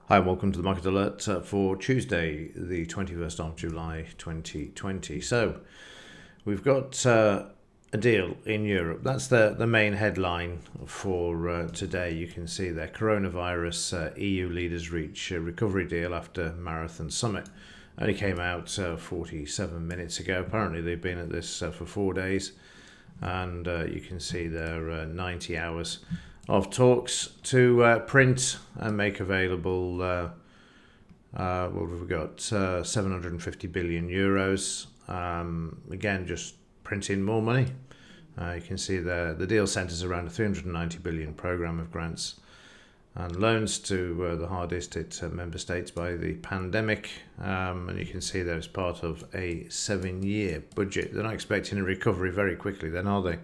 Hi, and welcome to the Market Alert for Tuesday, the 21st of July 2020. So, we've got a deal in Europe. That's the main headline for today. You can see there, coronavirus, EU leaders reach a recovery deal after marathon summit. Only came out 47 minutes ago. Apparently they've been at this for 4 days. And you can see there 90 hours of talks to print and make available, what have we got, 750 billion euros. Again, just printing more money. You can see there the deal centres around a 390 billion programme of grants and loans to the hardest hit member states by the pandemic. And you can see there it's part of a 7-year budget. They're not expecting a recovery very quickly then, are they?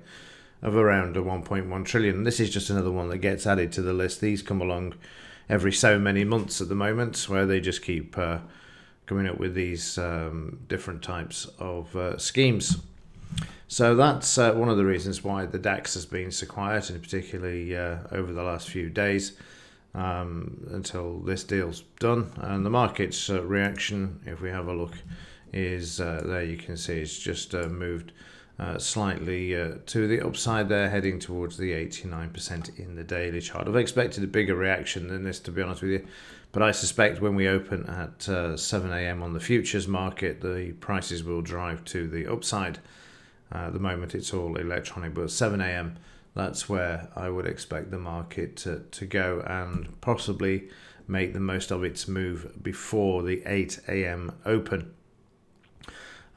Of around 1.1 trillion. This is just another one that gets added to the list. These come along every so many months at the moment, where they just keep coming up with these different types of schemes. So that's one of the reasons why the DAX has been so quiet, and particularly over the last few days until this deal's done. And the market's reaction, if we have a look, is there you can see it's just moved slightly to the upside there, heading towards the 89% in the daily chart. I've expected a bigger reaction than this, to be honest with you, but I suspect when we open at 7 a.m. on the futures market, the prices will drive to the upside. At the moment it's all electronic, but 7 a.m. that's where I would expect the market to go and possibly make the most of its move before the 8 a.m. open.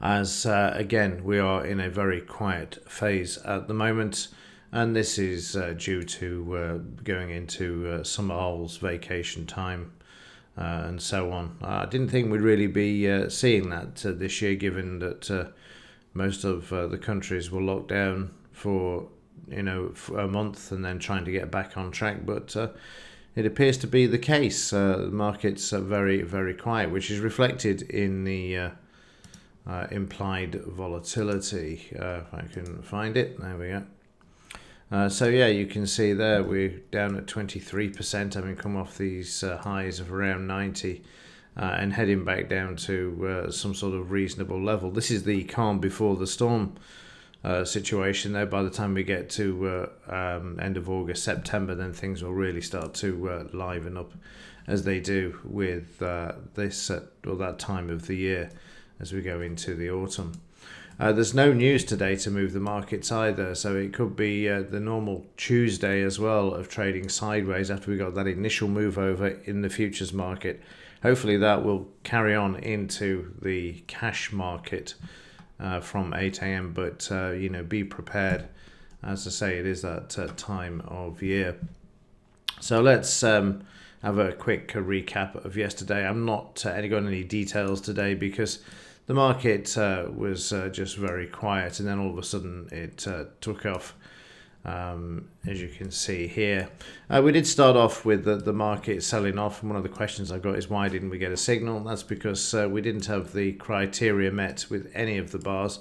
As again, we are in a very quiet phase at the moment, and this is due to going into summer holes, vacation time, and so on. I didn't think we'd really be seeing that this year, given that most of the countries were locked down for a month and then trying to get back on track. But it appears to be the case. The market's very, very quiet, which is reflected in the implied volatility. If I can find it, there we go. So yeah, you can see there we're down at 23%, having come off these highs of around 90 and heading back down to some sort of reasonable level. This is the calm before the storm situation there. By the time we get to end of August, September, then things will really start to liven up, as they do with this or that time of the year as we go into the autumn. There's no news today to move the markets either, so it could be the normal Tuesday as well of trading sideways after we got that initial move over in the futures market. Hopefully that will carry on into the cash market from 8 a.m. But be prepared. As I say, it is that time of year. So let's have a quick recap of yesterday. I'm not got any details today because the market was just very quiet, and then all of a sudden it took off, as you can see here. We did start off with the market selling off, and one of the questions I've got is why didn't we get a signal? That's because we didn't have the criteria met with any of the bars.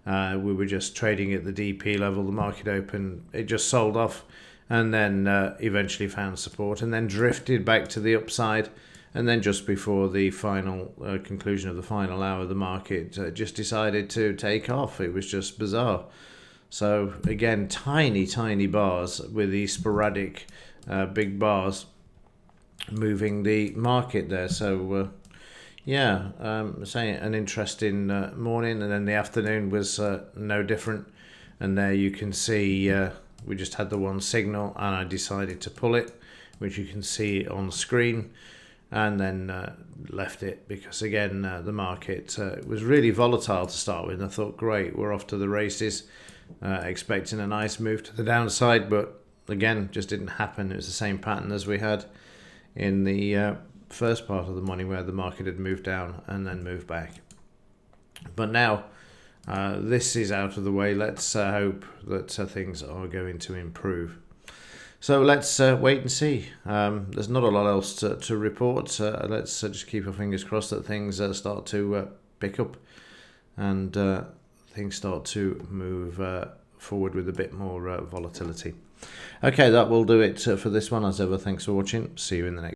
We were just trading at the DP level. The market opened, it just sold off, and then eventually found support, and then drifted back to the upside. And then just before the final conclusion of the final hour, the market just decided to take off. It was just bizarre. So again, tiny bars with these sporadic big bars moving the market there. So saying an interesting morning, and then the afternoon was no different. And there you can see we just had the one signal, and I decided to pull it, which you can see on screen. And then left it because, again, the market was really volatile to start with. And I thought, great, we're off to the races, expecting a nice move to the downside. But, again, just didn't happen. It was the same pattern as we had in the first part of the morning, where the market had moved down and then moved back. But now this is out of the way. Let's hope that things are going to improve. So let's wait and see. There's not a lot else to report. Let's just keep our fingers crossed that things start to pick up and things start to move forward with a bit more volatility. Okay, that will do it for this one. As ever, thanks for watching. See you in the next.